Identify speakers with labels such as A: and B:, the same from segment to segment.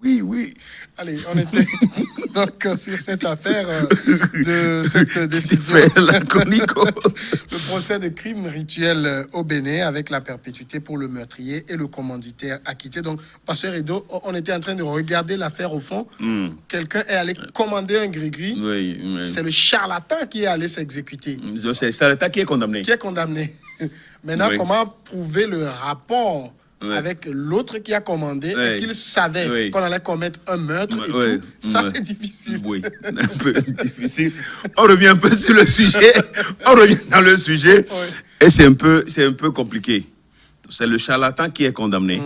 A: Oui, oui.
B: Allez, on était donc sur cette affaire de cette décision.
A: La chronique.
B: Le procès de crime rituel au Bénin avec la perpétuité pour le meurtrier et le commanditaire acquitté. Donc, Pasteur Edo, on était en train de regarder l'affaire au fond. Quelqu'un est allé commander un gris-gris.
A: Oui, oui.
B: C'est le charlatan qui est allé s'exécuter.
A: C'est Charlatan qui est condamné.
B: Qui est condamné. Maintenant,
A: Oui.
B: comment prouver le rapport avec l'autre qui a commandé? Est-ce qu'il savait qu'on allait commettre un meurtre et tout? Ça, c'est difficile.
A: Oui, un peu difficile. On revient un peu sur le sujet. On revient dans le sujet. Et c'est un peu compliqué. C'est le charlatan qui est condamné.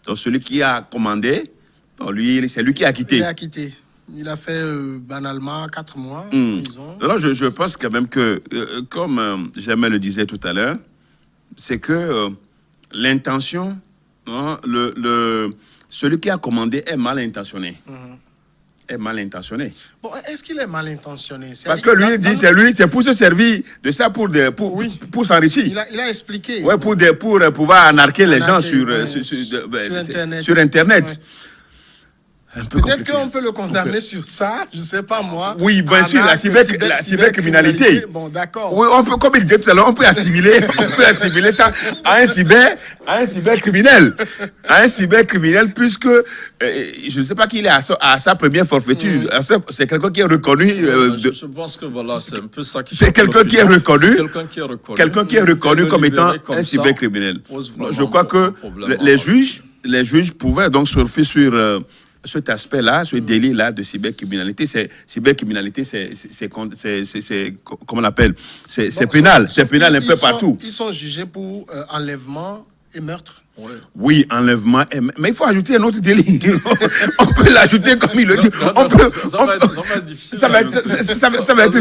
A: Donc celui qui a commandé, bon, lui, c'est lui qui a quitté.
B: Il est acquitté. Il a fait banalement 4 mois en prison.
A: Alors je pense quand même que, comme Germain le disait tout à l'heure, c'est que l'intention, hein, celui qui a commandé est mal intentionné. Est mal intentionné.
B: Bon, est-ce qu'il est mal intentionné?
A: Parce que lui, il dit, c'est pour se servir de ça pour s'enrichir.
B: Il a expliqué.
A: Ouais, pour pouvoir anarquer les gens sur Internet.
B: Ouais. Peut-être qu'on peut le condamner sur ça, je ne sais pas moi.
A: Oui, bien sûr, la cybercriminalité.
B: Bon, d'accord.
A: Oui, on peut, comme il disait tout à l'heure, on peut assimiler ça à un cybercriminel. À un cybercriminel, puisque je ne sais pas qu'il est à sa première forfaiture. C'est quelqu'un qui est reconnu.
C: Je pense que voilà, c'est un peu ça qui.
A: C'est quelqu'un qui est reconnu.
C: Quelqu'un qui est reconnu
A: comme étant un cybercriminel. Je crois que les juges pouvaient donc surfer sur cet aspect-là, ce délit-là de cybercriminalité. Cybercriminalité, c'est comment on appelle? C'est pénal. C'est pénal un peu partout.
B: Ils sont jugés pour enlèvement et meurtre.
A: Oui, enlèvement. Mais il faut ajouter un autre délit. On peut l'ajouter comme il le dit. Ça va être difficile. Ça va être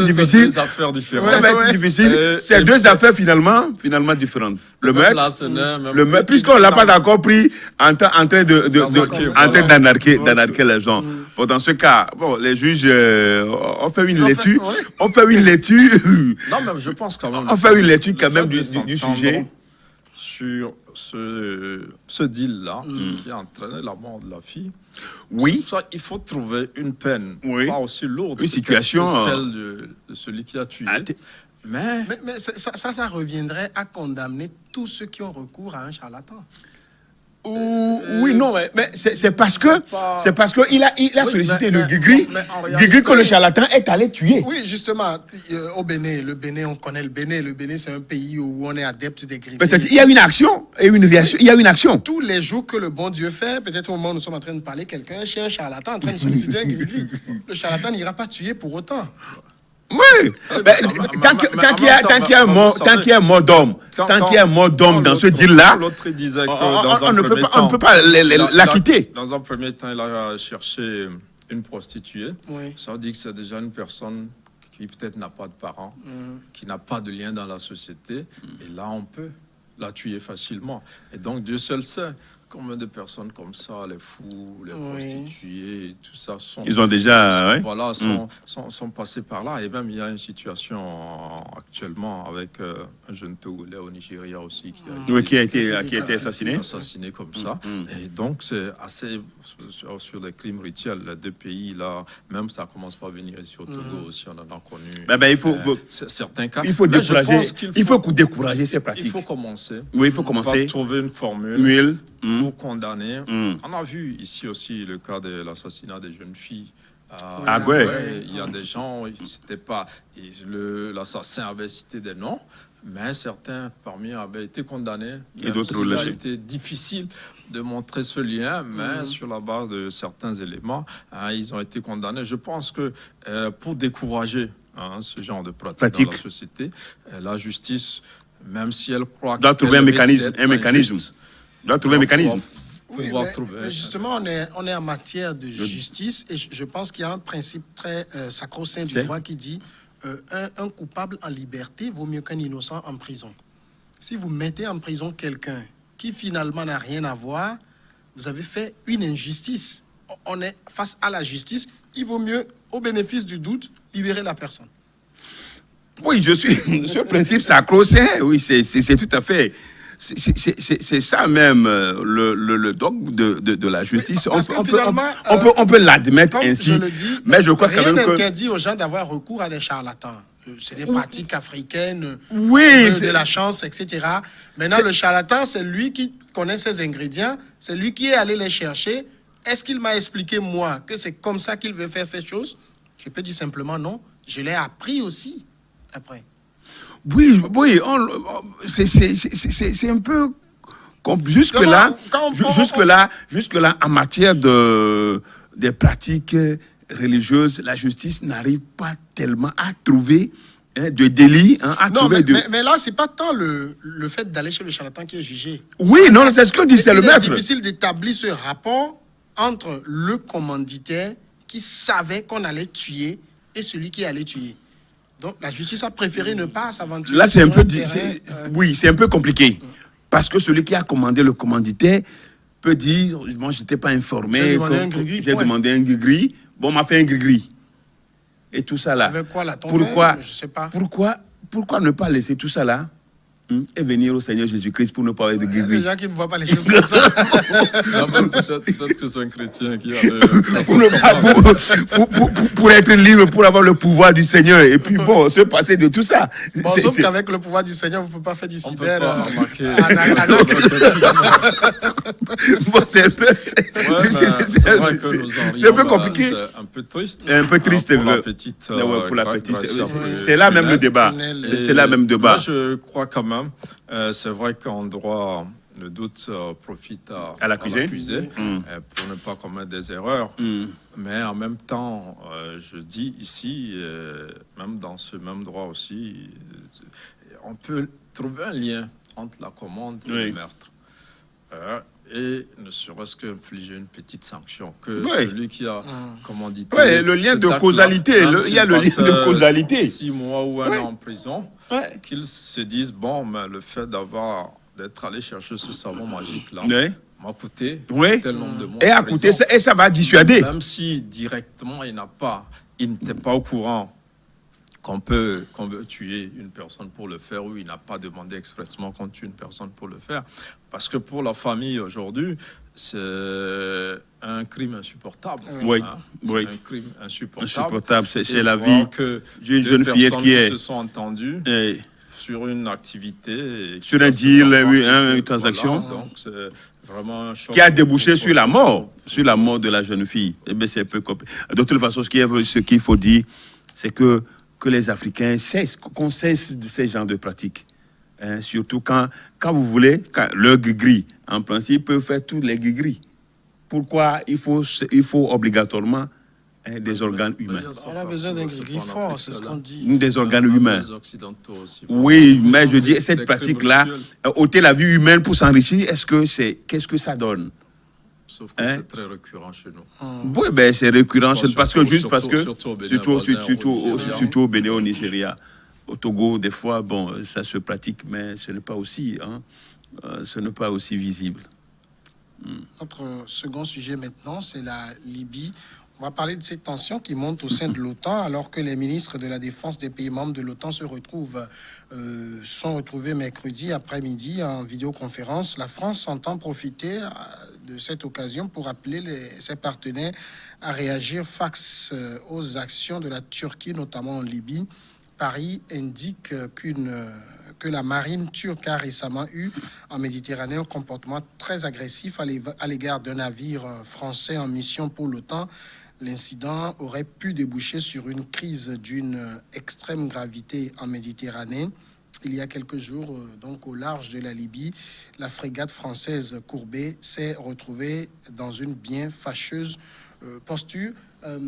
A: difficile. C'est deux affaires finalement différentes. Le meurtre, puisqu'on ne l'a pas encore pris en train d'anarquer les gens. Bon, dans ce cas, bon, les juges ont fait une lecture. On fait une lecture.
C: Non, mais je pense quand même.
A: On fait une lecture quand même du sujet.
C: Sur ce deal-là qui a entraîné la mort de la fille.
A: Oui.
C: Il faut trouver une peine pas aussi lourde
A: une situation,
C: que celle de celui qui a tué. Mais
B: ça reviendrait à condamner tous ceux qui ont recours à un charlatan.
A: Oui, non, mais c'est parce que il a sollicité le Guigui que le charlatan est allé tuer.
B: Oui, justement, au Bénin, on connaît le Bénin. Le Bénin, c'est un pays où on est adepte des gris.
A: Il y a une action et une réaction. Il y a une action.
B: Tous les jours que le bon Dieu fait, peut-être au moment où nous sommes en train de parler, quelqu'un chez un charlatan en train de solliciter un gris. Le charlatan n'ira pas tuer pour autant.
A: Oui, tant qu'il y a un mort d'homme, dans ce deal-là,
C: l'autre disait que
A: on ne peut pas l'acquitter.
C: Dans un premier temps, il a cherché une prostituée. Ça veut dire que c'est déjà une personne qui peut-être n'a pas de parents, qui n'a pas de lien dans la société. Et là, on peut la tuer facilement. Et donc, Dieu seul sait. Combien de personnes comme ça, les fous, les prostituées, tout ça,
A: ils ont déjà,
C: sont passés par là. Et même, il y a une situation actuellement avec un jeune Togolais au Nigeria aussi
A: qui a été assassiné.
C: Assassiné comme ça. Et donc, c'est assez sur les crimes rituels. Les deux pays, là, même ça commence pas à venir ici au Togo aussi, on en a connu.
A: Il faut
C: certains cas.
A: Il faut décourager ces pratiques.
C: Il faut commencer.
A: Oui, il faut commencer.
C: Trouver une formule. Pour condamner. On a vu ici aussi le cas de l'assassinat des jeunes filles. Il y a des gens, c'était pas. L'assassin avait cité des noms, mais certains parmi eux avaient été condamnés.
A: Et d'autres relâchés.
C: Il a été difficile de montrer ce lien, mais sur la base de certains éléments, ils ont été condamnés. Je pense que pour décourager ce genre de pratique dans la société, la justice, même si elle croit
A: doit trouver un mécanisme. Doit trouver un mécanisme.
B: Oui, mais justement, on est en matière de justice et je pense qu'il y a un principe très sacro-saint du droit qui dit un coupable en liberté vaut mieux qu'un innocent en prison. Si vous mettez en prison quelqu'un qui finalement n'a rien à voir, vous avez fait une injustice. On est face à la justice, il vaut mieux, au bénéfice du doute, libérer la personne.
A: Oui, je suis ce principe sacro-saint. Oui, c'est tout à fait. c'est ça même le dogme de la justice.
B: On
A: peut l'admettre ainsi.
B: Je le dis,
A: mais je crois quand même
B: rien n'interdit aux gens d'avoir recours à des charlatans. C'est des pratiques africaines, de la chance, etc. Maintenant, le charlatan, c'est lui qui connaît ses ingrédients, c'est lui qui est allé les chercher. Est-ce qu'il m'a expliqué, moi, que c'est comme ça qu'il veut faire ces choses? Je peux dire simplement non. Je l'ai appris aussi, après.
A: Oui, c'est un peu... Jusque-là, en matière des pratiques religieuses, la justice n'arrive pas tellement à trouver de délit.
B: Mais là, c'est pas tant le fait d'aller chez le charlatan qui est jugé.
A: Oui, non, c'est ce que dit, c'est le maître.
B: C'est difficile d'établir ce rapport entre le commanditaire qui savait qu'on allait tuer et celui qui allait tuer. Donc, la justice a préféré ne pas s'aventurer.
A: Là, c'est un peu... Oui, c'est un peu compliqué. Parce que celui qui a commandé le commanditaire peut dire, moi, je n'étais pas informé.
B: J'ai demandé un
A: gris-gris. Bon, on m'a fait un gris-gris. Et tout ça là.
B: Avec quoi l'a-t-on
A: fait?
B: Je sais pas.
A: Pourquoi ne pas laisser tout ça là et venir au Seigneur Jésus-Christ pour ne pas avoir de gris-gris?
B: Il y a des gens qui ne voient pas les choses comme ça.
C: Peut-être que c'est un chrétien qui a...
A: pour être libre, pour avoir le pouvoir du Seigneur. Et puis bon, se passer de tout ça.
B: Bon, sauf qu'avec le pouvoir du Seigneur, vous ne pouvez pas faire du cyber.
A: Bon, c'est un peu...
C: c'est
A: un peu compliqué.
C: C'est un peu triste.
A: Un peu triste.
C: Pour la petite.
A: C'est là même le débat. C'est là même le débat.
C: Moi, je crois quand même, c'est vrai qu'en droit, le doute profite à l'accusé pour ne pas commettre des erreurs. Mais en même temps, je dis ici, même dans ce même droit aussi, on peut trouver un lien entre la commande et le meurtre. Et ne serait-ce qu'infliger une petite sanction que celui qui a commandité.
A: Oui, le lien de causalité. Il y a le lien de causalité.
C: 6 mois ou 1 an en prison, qu'ils se disent, bon, mais le fait d'être allé chercher ce savon magique-là m'a coûté tel nombre de mois.
A: Et a coûté ça, et ça va dissuader.
C: Même si directement il n'était pas au courant qu'on veut tuer une personne pour le faire, ou il n'a pas demandé expressément qu'on tue une personne pour le faire. Parce que pour la famille aujourd'hui, c'est un crime insupportable. Un crime insupportable.
A: C'est la vie d'une jeune fillette qui
C: se sont entendues sur une activité.
A: Sur un deal, une transaction.
C: Donc c'est vraiment un choc.
A: Qui a débouché sur la mort de la jeune fille. Eh bien, c'est un peu compliqué. De toute façon, ce qu'il faut dire, c'est que les Africains qu'on cesse de ces genres de pratiques. Surtout quand vous voulez, le gris-gris, en principe, peut faire tous les gris-gris. Pourquoi il faut obligatoirement des organes humains?
B: On a besoin d'un gris-gris fort, c'est ce qu'on dit.
A: Des organes humains. Oui, mais je dis, cette pratique-là, ôter la vie humaine pour s'enrichir, qu'est-ce que ça donne?
C: Sauf que c'est très récurrent chez nous.
A: Oui, ben c'est récurrent, surtout au Bénin, au Nigeria, au Togo, des fois, bon, ça se pratique, mais ce n'est pas aussi, visible.
B: Notre second sujet maintenant, c'est la Libye. On va parler de ces tensions qui montent au sein de l'OTAN, alors que les ministres de la Défense des pays membres de l'OTAN sont retrouvés mercredi après-midi en vidéoconférence. La France entend profiter de cette occasion pour appeler ses partenaires à réagir face aux actions de la Turquie, notamment en Libye. Paris indique que la marine turque a récemment eu en Méditerranée un comportement très agressif à l'égard d'un navire français en mission pour l'OTAN. L'incident aurait pu déboucher sur une crise d'une extrême gravité en Méditerranée. Il y a quelques jours, donc au large de la Libye, la frégate française Courbet s'est retrouvée dans une bien fâcheuse posture.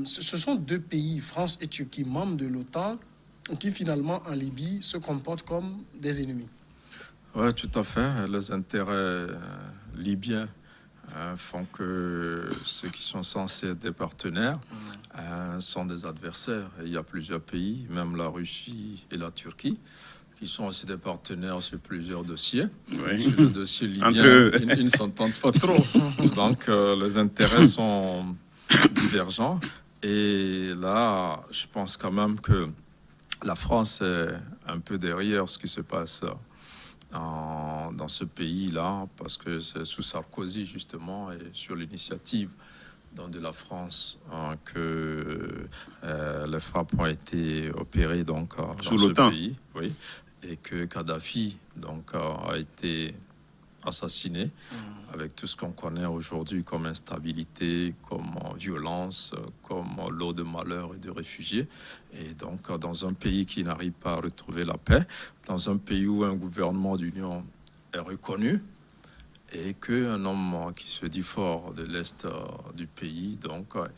B: Ce sont 2 pays, France et Turquie, membres de l'OTAN, qui finalement en Libye se comportent comme des ennemis.
C: Oui, tout à fait. Les intérêts libyens font que ceux qui sont censés être des partenaires sont des adversaires. Et il y a plusieurs pays, même la Russie et la Turquie, qui sont aussi des partenaires sur plusieurs dossiers.
A: Oui.
C: Le dossier libyen, ils ne s'entendent pas trop. Donc, les intérêts sont divergents. Et là, je pense quand même que la France est un peu derrière ce qui se passe dans ce pays-là, parce que c'est sous Sarkozy, justement, et sur l'initiative de la France que les frappes ont été opérées dans ce pays. Oui, et que Kadhafi a été assassiné, avec tout ce qu'on connaît aujourd'hui comme instabilité, comme violence, comme lot de malheurs et de réfugiés. Et donc, dans un pays qui n'arrive pas à retrouver la paix, dans un pays où un gouvernement d'union est reconnu, et qu'un homme qui se dit fort de l'Est du pays,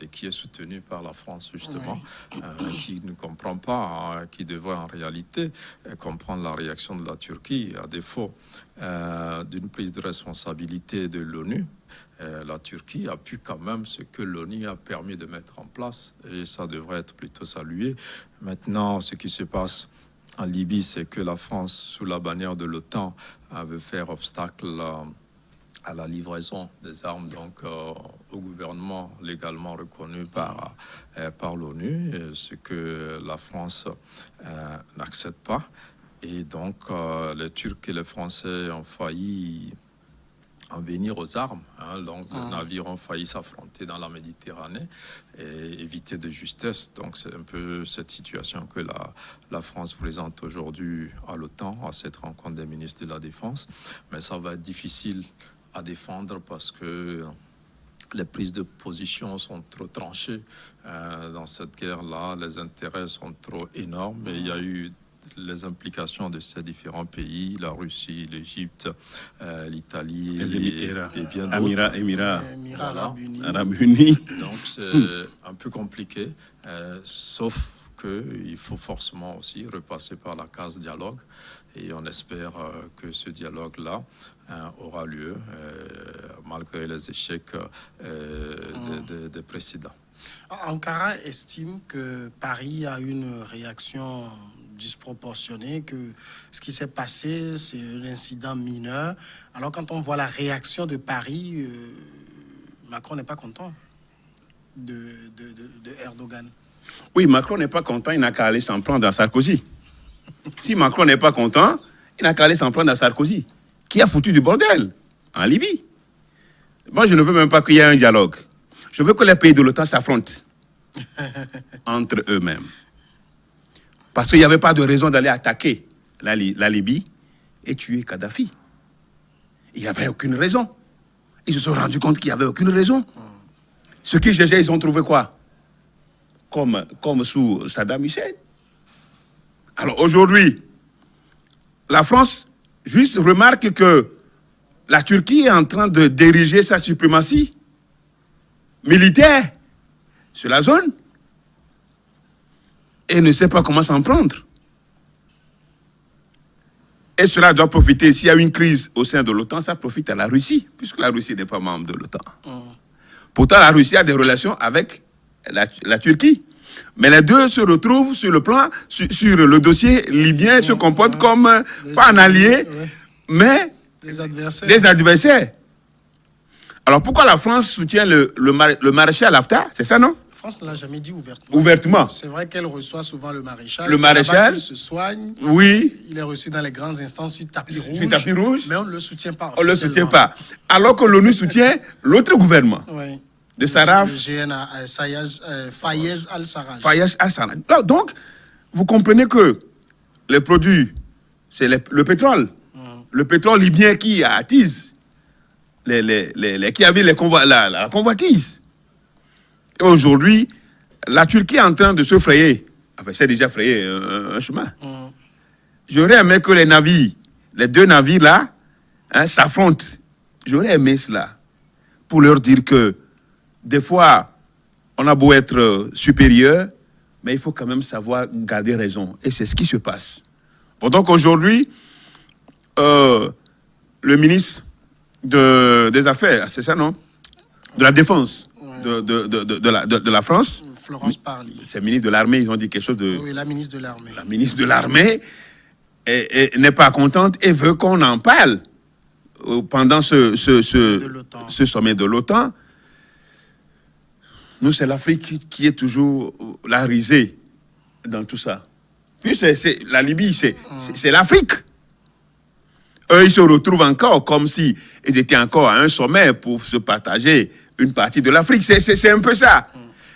C: et qui est soutenu par la France, justement, qui ne comprend pas, qui devrait en réalité comprendre la réaction de la Turquie, à défaut d'une prise de responsabilité de l'ONU. La Turquie a pu quand même ce que l'ONU a permis de mettre en place, et ça devrait être plutôt salué. Maintenant, ce qui se passe en Libye, c'est que la France, sous la bannière de l'OTAN, veut faire obstacle à la livraison des armes au gouvernement légalement reconnu par l'ONU, ce que la France n'accepte pas. Et donc, les Turcs et les Français ont failli en venir aux armes. Les navires ont failli s'affronter dans la Méditerranée et éviter de justesse. Donc, c'est un peu cette situation que la France présente aujourd'hui à l'OTAN, à cette rencontre des ministres de la Défense. Mais ça va être difficile à défendre parce que les prises de position sont trop tranchées dans cette guerre-là. Les intérêts sont trop énormes. Et il y a eu les implications de ces différents pays, la Russie, l'Égypte, l'Italie et bien d'autres.
A: Émirats
B: Arabes Unis.
C: Donc c'est un peu compliqué, sauf qu'il faut forcément aussi repasser par la case dialogue. Et on espère que ce dialogue-là aura lieu, malgré les échecs des précédents.
B: Ankara estime que Paris a une réaction disproportionnée, que ce qui s'est passé, c'est un incident mineur. Alors quand on voit la réaction de Paris, Macron n'est pas content de Erdogan.
A: Oui, Macron n'est pas content, il n'a qu'à aller s'en prendre à Sarkozy. Si Macron n'est pas content, il n'a qu'à aller s'en prendre à Sarkozy, qui a foutu du bordel en Libye. Moi, je ne veux même pas qu'il y ait un dialogue. Je veux que les pays de l'OTAN s'affrontent entre eux-mêmes. Parce qu'il n'y avait pas de raison d'aller attaquer la Libye et tuer Kadhafi. Il n'y avait aucune raison. Ils se sont rendus compte qu'il n'y avait aucune raison. Ce qu'ils cherchaient, ils ont trouvé quoi? Comme sous Saddam Hussein. Alors aujourd'hui, la France juste remarque que la Turquie est en train de diriger sa suprématie militaire sur la zone et ne sait pas comment s'en prendre. Et cela doit profiter, s'il y a une crise au sein de l'OTAN, ça profite à la Russie, puisque la Russie n'est pas membre de l'OTAN. Pourtant, la Russie a des relations avec la Turquie. Mais les deux se retrouvent sur le plan, sur le dossier libyen, se comportent comme, pas un allié, mais des adversaires. Alors pourquoi la France soutient le maréchal Haftar? C'est ça, non?
B: La France ne l'a jamais dit ouvertement.
A: Ouvertement.
B: C'est vrai qu'elle reçoit souvent le maréchal.
A: Le maréchal.
B: Il se soigne.
A: Oui.
B: Il est reçu dans les grandes instances sur tapis rouge.
A: Sur tapis rouge.
B: Mais on ne le soutient pas.
A: On ne le soutient pas. Alors que l'ONU soutient l'autre gouvernement.
B: Oui.
A: De Sarraf.
B: Le GN Fayez al-Sarraj.
A: Fayez al-Sarraj. Donc, vous comprenez que les produits, c'est le pétrole. Le pétrole libyen qui attise, qui avait la convoitise. Et aujourd'hui, la Turquie est en train de se frayer. Enfin, c'est déjà frayé un chemin. J'aurais aimé que les deux navires là, s'affrontent. J'aurais aimé cela. Pour leur dire que des fois, on a beau être supérieur, mais il faut quand même savoir garder raison. Et c'est ce qui se passe. Pendant qu'aujourd'hui, le ministre des Affaires, c'est ça, non? De la Défense de la France.
B: Florence Parly.
A: C'est le ministre de l'Armée, ils ont dit quelque chose de...
B: Oui, la ministre de l'Armée.
A: La ministre de l'Armée n'est pas contente et veut qu'on en parle pendant ce sommet de l'OTAN. Nous, c'est l'Afrique qui est toujours la risée dans tout ça. Puis la Libye, c'est l'Afrique. eux, ils se retrouvent encore comme si ils étaient encore à un sommet pour se partager une partie de l'Afrique. C'est un peu ça.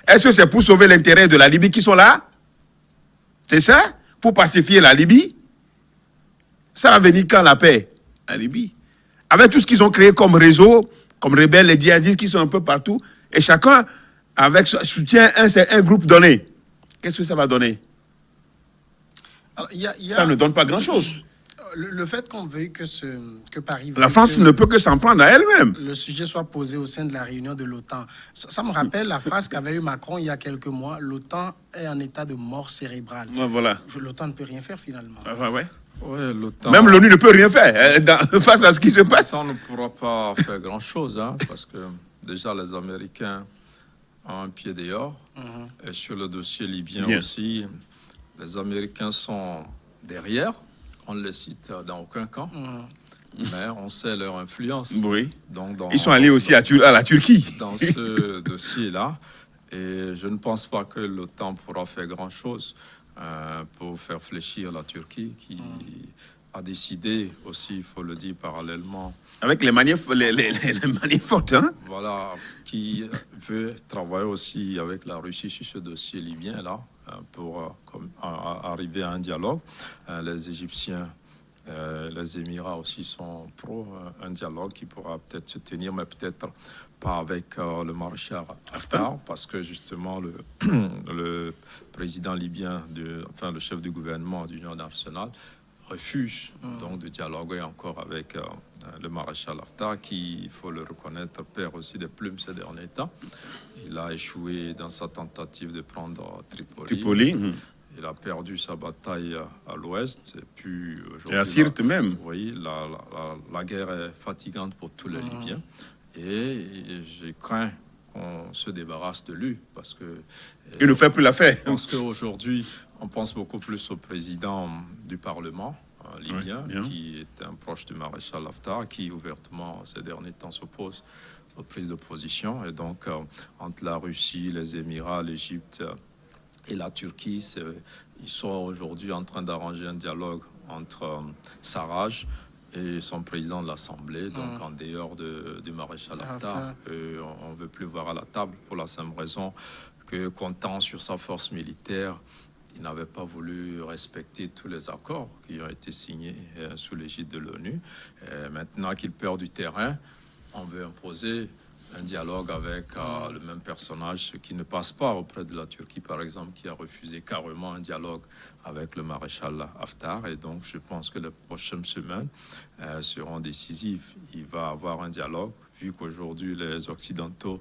A: Est-ce que c'est pour sauver l'intérêt de la Libye qui sont là? C'est ça? Pour pacifier la Libye? Ça va venir quand la paix? La Libye. Avec tout ce qu'ils ont créé comme réseau, comme rebelles, les djihadistes qui sont un peu partout, et chacun avec soutien un groupe donné. Qu'est-ce que ça va donner?
B: Alors,
A: ça ne donne pas grand-chose.
B: Le fait qu'on veuille que Paris...
A: La France ne peut que s'en prendre à elle-même.
B: Le sujet soit posé au sein de la réunion de l'OTAN. Ça me rappelle la phrase qu'avait eu Macron il y a quelques mois. L'OTAN est en état de mort cérébrale.
A: Voilà.
B: L'OTAN ne peut rien faire finalement.
A: Ouais.
C: Ouais,
A: même l'ONU ne peut rien faire face à ce qui se passe.
C: Ça, on ne pourra pas faire grand-chose, parce que déjà les Américains ont un pied dehors. Et sur le dossier libyen aussi, les Américains sont derrière. On ne les cite dans aucun camp, mais on sait leur influence.
A: Oui.
C: Donc,
A: ils sont allés aussi à la Turquie.
C: Dans ce dossier-là. Et je ne pense pas que l'OTAN pourra faire grand-chose pour faire fléchir la Turquie, qui a décidé aussi, il faut le dire parallèlement...
A: Avec les manières fortes, hein?
C: Voilà, qui veut travailler aussi avec la Russie sur ce dossier libyen-là, pour arriver à un dialogue. Les Égyptiens, les Émirats aussi sont pro un dialogue qui pourra peut-être se tenir, mais peut-être pas avec le maréchal Haftar, parce que justement le président libyen, le chef du gouvernement d'Union nationale, refuse donc de dialoguer encore avec le maréchal Haftar, qui, il faut le reconnaître, perd aussi des plumes ces derniers temps. Il a échoué dans sa tentative de prendre Tripoli. Il a perdu sa bataille à l'ouest. Et puis
A: et à Sirte même.
C: Oui, la guerre est fatigante pour tous les Libyens. Et je crains qu'on se débarrasse de lui, parce que...
A: Il ne fait plus l'affaire.
C: Parce qu'aujourd'hui, on pense beaucoup plus au président du Parlement libyen, qui est un proche du maréchal Haftar, qui ouvertement, ces derniers temps, s'oppose aux prises de position. Et donc, entre la Russie, les Émirats, l'Égypte et la Turquie, ils sont aujourd'hui en train d'arranger un dialogue entre Sarraj et son président de l'Assemblée, donc en dehors du maréchal Haftar. On ne veut plus voir à la table pour la simple raison que, comptant sur sa force militaire, il n'avait pas voulu respecter tous les accords qui ont été signés sous l'égide de l'ONU. Maintenant qu'il perd du terrain, on veut imposer un dialogue avec le même personnage, ce qui ne passe pas auprès de la Turquie, par exemple, qui a refusé carrément un dialogue avec le maréchal Haftar. Et donc, je pense que les prochaines semaines seront décisives. Il va y avoir un dialogue, vu qu'aujourd'hui, les Occidentaux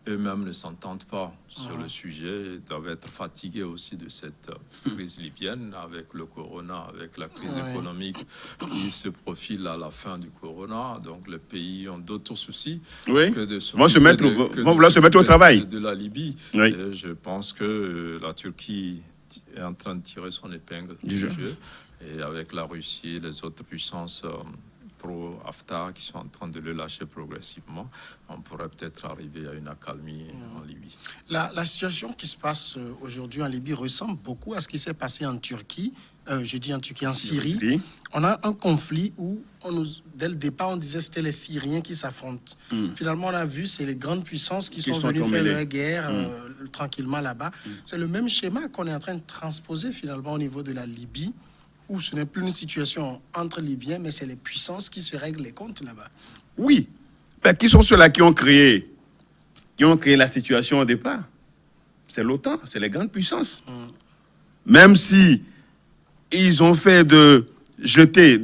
C: eux-mêmes ne s'entendent pas sur le sujet. Ils doivent être fatigués aussi de cette crise libyenne, avec le corona, avec la crise économique qui se profile à la fin du corona. Donc les pays ont d'autres soucis que de
A: vouloir se mettre au travail
C: de la Libye. Et je pense que la Turquie est en train de tirer son épingle du jeu. Et avec la Russie et les autres puissances pro-Haftar qui sont en train de le lâcher progressivement, on pourrait peut-être arriver à une accalmie en Libye.
B: La situation qui se passe aujourd'hui en Libye ressemble beaucoup à ce qui s'est passé en Turquie. En Syrie. On a un conflit où, dès le départ, on disait que c'était les Syriens qui s'affrontent. Finalement, on a vu, c'est les grandes puissances qui sont venues faire leur guerre tranquillement là-bas. C'est le même schéma qu'on est en train de transposer finalement au niveau de la Libye, où ce n'est plus une situation entre Libyens, mais c'est les puissances qui se règlent les comptes là-bas.
A: Oui. Ben, qui sont ceux-là qui ont créé la situation au départ? C'est l'OTAN, c'est les grandes puissances. Même si ils ont fait de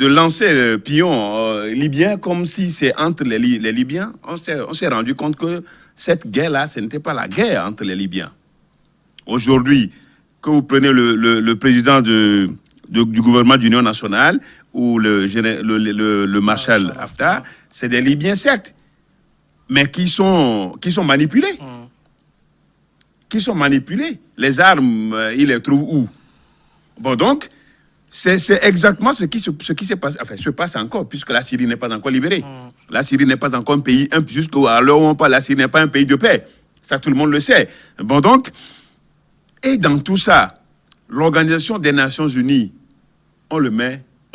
A: lancer le pion libyen comme si c'est entre les Libyens, on s'est rendu compte que cette guerre-là, ce n'était pas la guerre entre les Libyens. Aujourd'hui, que vous prenez le président du gouvernement d'union nationale ou le marshal Haftar, c'est des Libyens, certes, mais qui sont manipulés. Qui sont manipulés. Les armes, ils les trouvent où? Bon, donc, c'est exactement ce qui se passe, enfin, se passe encore, puisque la Syrie n'est pas encore libérée. La Syrie n'est pas encore un pays, jusqu'à l'heure où on parle, la Syrie n'est pas un pays de paix. Ça, tout le monde le sait. Bon, donc, et dans tout ça, l'Organisation des Nations Unies, on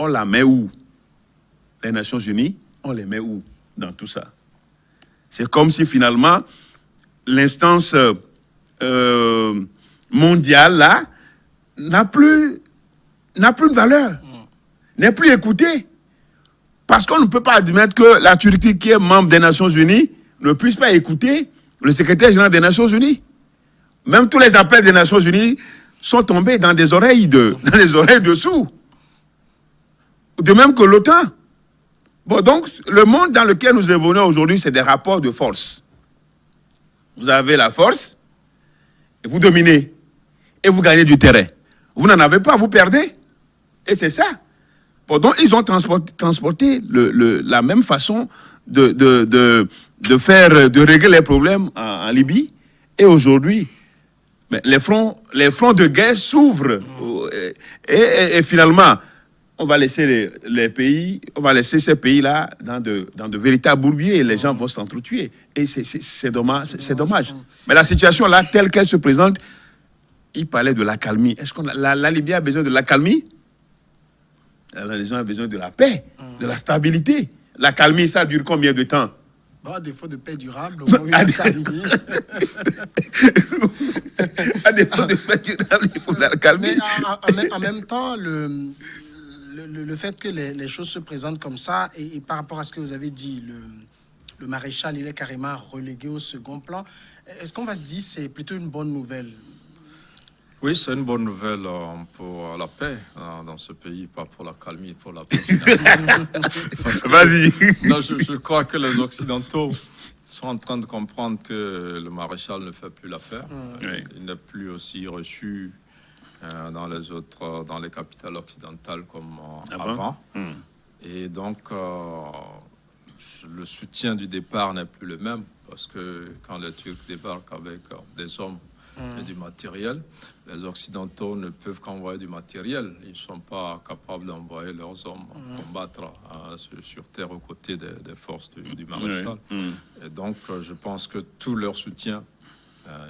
A: la met où? les Nations Unies, on les met où dans tout ça? C'est comme si finalement, l'instance mondiale, là, n'a plus de valeur, n'est plus écoutée. Parce qu'on ne peut pas admettre que la Turquie, qui est membre des Nations Unies, ne puisse pas écouter le secrétaire général des Nations Unies. Même tous les appels des Nations Unies sont tombés dans des oreilles dessous. De même que l'OTAN. Bon, donc, le monde dans lequel nous évoluons aujourd'hui, c'est des rapports de force. Vous avez la force, et vous dominez, et vous gagnez du terrain. Vous n'en avez pas, vous perdez. Et c'est ça. Bon, donc, ils ont transporté la même façon de régler les problèmes en Libye. Et aujourd'hui, les fronts de guerre s'ouvrent. Et finalement, on va laisser les pays, on va laisser ces pays-là dans de véritables bourbiers et les gens vont s'entretuer. Et c'est dommage. Mais la situation là, telle qu'elle se présente, il parlait de l'accalmie. Est-ce que la Libye a besoin de l'accalmie? Les gens ont besoin de la paix, de la stabilité. L'accalmie, ça dure combien de temps?
B: À défaut de paix durable, au moins l'accalmie.
A: À défaut de paix durable, il faut l'accalmie.
B: Mais en même temps, le fait que les choses se présentent comme ça, et par rapport à ce que vous avez dit, le maréchal, il est carrément relégué au second plan. Est-ce qu'on va se dire que c'est plutôt une bonne nouvelle?
C: Oui, c'est une bonne nouvelle pour la paix dans ce pays, pas pour la calmie, pour la paix.
A: Vas-y.
C: Non, je crois que les Occidentaux sont en train de comprendre que le maréchal ne fait plus l'affaire. Il n'est plus aussi reçu dans les capitales occidentales comme avant. Et donc, le soutien du départ n'est plus le même, parce que quand les Turcs débarquent avec des hommes et du matériel, les Occidentaux ne peuvent qu'envoyer du matériel. Ils ne sont pas capables d'envoyer leurs hommes combattre sur terre aux côtés des forces du maréchal. Et donc, je pense que tout leur soutien,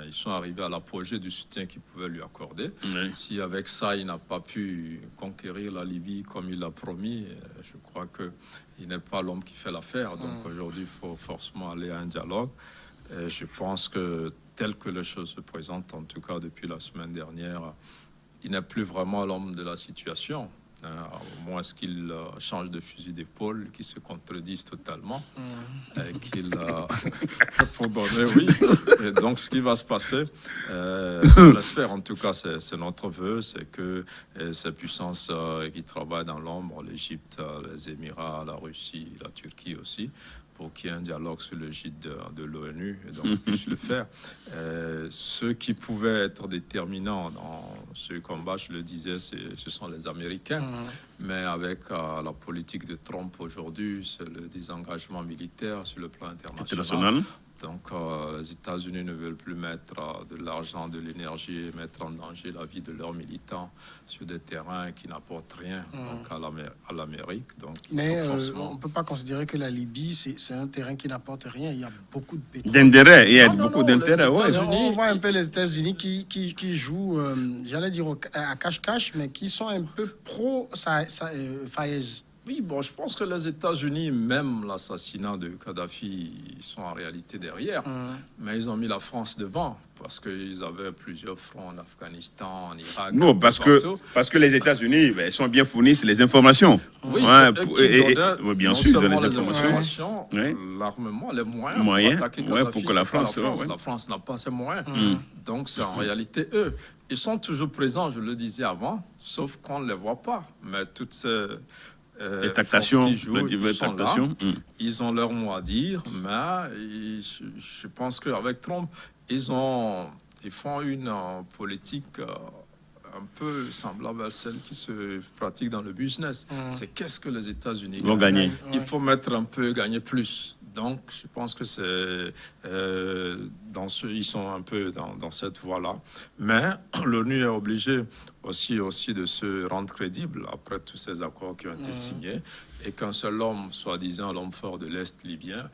C: ils sont arrivés à l'apogée du soutien qu'ils pouvaient lui accorder. Si avec ça, il n'a pas pu conquérir la Libye comme il l'a promis, je crois qu'il n'est pas l'homme qui fait l'affaire. Donc aujourd'hui, il faut forcément aller à un dialogue. Et je pense que tel que les choses se présentent, en tout cas depuis la semaine dernière, il n'est plus vraiment l'homme de la situation. Au moins, est-ce qu'il change de fusil d'épaule, qu'il se contredise totalement, qu'il pour donner oui. Et donc, ce qui va se passer, on l'espère en tout cas, c'est notre vœu, c'est que ces puissances qui travaillent dans l'ombre, l'Égypte, les Émirats, la Russie, la Turquie aussi, pour qu'il y ait un dialogue sur le gîte de l'ONU, et donc puisse le faire. Ceux qui pouvaient être déterminants dans ce combat, je le disais, ce sont les Américains. Mais avec la politique de Trump aujourd'hui, c'est le désengagement militaire sur le plan international. Donc, les États-Unis ne veulent plus mettre de l'argent, de l'énergie et mettre en danger la vie de leurs militants sur des terrains qui n'apportent rien donc à l'Amérique.
B: Mais on ne peut pas considérer que la Libye, c'est un terrain qui n'apporte rien. Il y a beaucoup de pétrole.
A: D'intérêt, il y a beaucoup d'intérêt.
B: On voit un peu les États-Unis qui jouent, j'allais dire à cache-cache, mais qui sont un peu pro-Faïez.
C: Oui, bon, je pense que les États-Unis, même l'assassinat de Kadhafi, ils sont en réalité derrière. Mais ils ont mis la France devant parce qu'ils avaient plusieurs fronts en Afghanistan, en Irak.
A: Non, parce que les États-Unis sont bien fournis les informations.
C: Oui,
A: bien sûr,
C: les informations, l'armement, les moyens
A: pour que la France.
C: La France n'a pas ces moyens. Donc, c'est en réalité eux. Ils sont toujours présents, je le disais avant, sauf qu'on ne les voit pas. Mais toutes ces
A: tractations,
C: ils ont leur mot à dire, mais je pense qu'avec Trump, ils font une politique un peu semblable à celle qui se pratique dans le business. C'est qu'est-ce que les États-Unis
A: vont gagner.
C: Il faut mettre un peu, gagner plus. Donc, je pense que c'est ils sont un peu dans cette voie-là. Mais l'ONU est obligée aussi de se rendre crédible après tous ces accords qui ont été signés, et qu'un seul homme, soi-disant l'homme fort de l'Est libyen,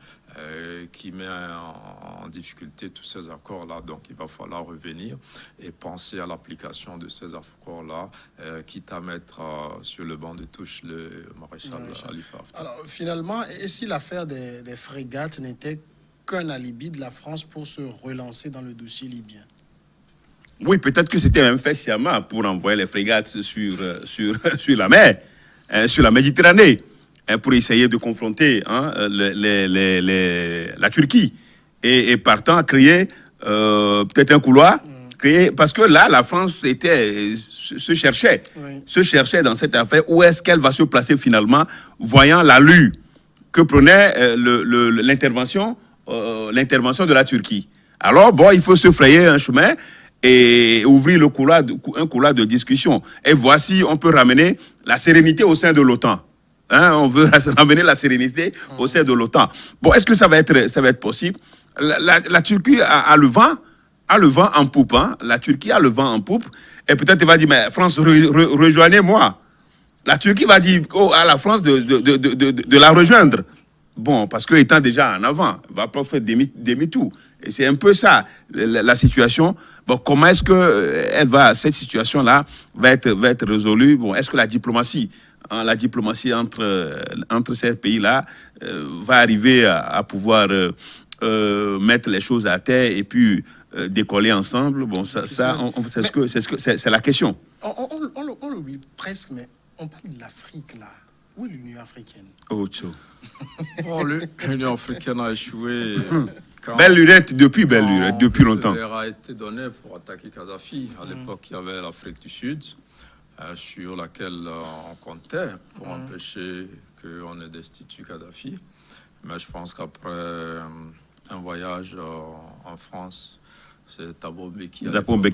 C: qui met en difficulté tous ces accords-là. Donc, il va falloir revenir et penser à l'application de ces accords-là, quitte à mettre sur le banc de touche le maréchal Khalifa Haftar.
B: Alors, finalement, et si l'affaire des frégates n'était qu'un alibi de la France pour se relancer dans le dossier libyen?
A: Oui, peut-être que c'était même fait sciemment pour envoyer les frégates sur la mer, sur la Méditerranée, pour essayer de confronter la Turquie. Et partant, créer peut-être un couloir, parce que là, la France se cherchait dans cette affaire, où est-ce qu'elle va se placer finalement, voyant l'allure que prenait l'intervention de la Turquie. Alors, bon, il faut se frayer un chemin et ouvrir un couloir de discussion. Et voici, on peut ramener la sérénité au sein de l'OTAN. On veut ramener la sérénité au sein de l'OTAN. Bon, est-ce que ça va être possible? La Turquie a le vent en poupe. La Turquie a le vent en poupe. Et peut-être elle va dire, mais France, rejoignez-moi. La Turquie va dire à la France de la rejoindre. Bon, parce qu'étant déjà en avant, elle va pas faire demi-tour. Et c'est un peu ça, la situation. Bon, comment est-ce que cette situation-là va être résolue? Bon, est-ce que la diplomatie entre ces pays-là va arriver à pouvoir mettre les choses à terre et puis décoller ensemble? Bon, c'est la question.
B: On l'oublie presque, mais on parle de l'Afrique là. Où est l'Union africaine?
A: Oh, tcho.
C: L'Union africaine a échoué.
A: Belle lurette, depuis longtemps.
C: L'heure a été donnée pour attaquer Kadhafi. À l'époque, il y avait l'Afrique du Sud, sur laquelle on comptait pour empêcher qu'on ne destitue Kadhafi. Mais je pense qu'après un voyage en France, c'est Thabo Mbeki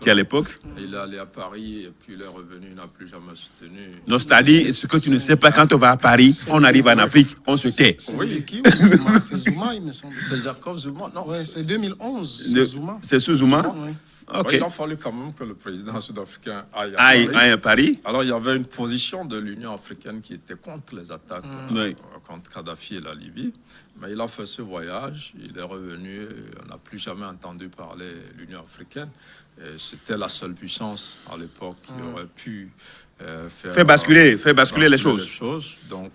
C: à l'époque. Il est allé à Paris et puis il est revenu, il n'a plus jamais soutenu.
A: Donc, c'est-à-dire, ce que tu ne sais pas, quand on va à Paris, on arrive en Afrique, on se tait.
B: C'est Zuma, il me semble.
C: C'est Jacob Zuma, non?
B: Oui, c'est 2011, c'est Zuma.
A: C'est sous Zuma?
B: Oui.
A: Okay.
C: Il a fallu quand même que le président sud-africain
A: aille à Paris.
C: Alors, il y avait une position de l'Union africaine qui était contre les attaques contre Kadhafi et la Libye. Mais il a fait ce voyage, il est revenu, on n'a plus jamais entendu parler de l'Union africaine. C'était la seule puissance à l'époque qui aurait pu faire basculer
A: les choses.
C: Donc,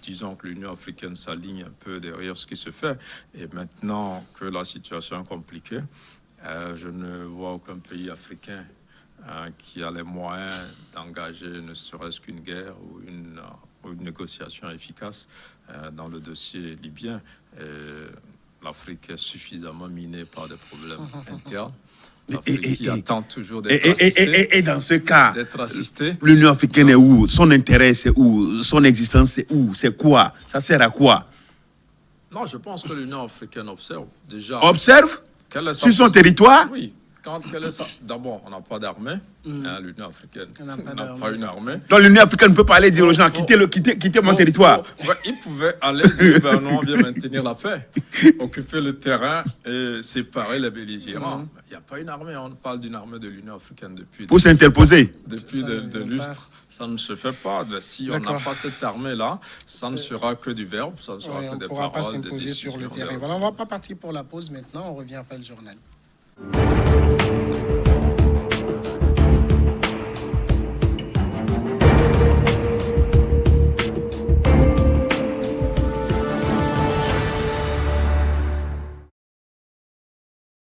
C: disons que l'Union africaine s'aligne un peu derrière ce qui se fait. Et maintenant que la situation est compliquée, je ne vois aucun pays africain qui a les moyens d'engager ne serait-ce qu'une guerre ou une négociation efficace dans le dossier libyen. L'Afrique est suffisamment minée par des problèmes internes. L'Afrique qui attend toujours d'être assistée.
A: Et dans ce cas,
C: l'Union africaine
A: est où? Son intérêt, c'est où? Son existence, c'est où? C'est quoi? Ça sert à quoi?
C: Non, je pense que l'Union africaine observe déjà.
A: Observe? Sur son territoire?
C: Oui. D'abord, on n'a pas d'armée. L'Union africaine n'a pas une armée.
A: Donc l'Union africaine peut pas aller dire aux gens quittez mon territoire.
C: Ils pouvaient aller dire non, on vient maintenir la paix, occuper le terrain et séparer les belligérants. Il n'y a pas une armée. On parle d'une armée de l'Union africaine depuis.
A: Pour s'interposer.
C: Depuis des lustres. Ça ne se fait pas. Si on n'a pas cette armée-là, ça ne sera que du verbe, ça ne sera que des paroles.
B: On ne pourra pas s'imposer sur le terrain. Voilà, on ne va pas partir pour la pause maintenant. On revient après le journal.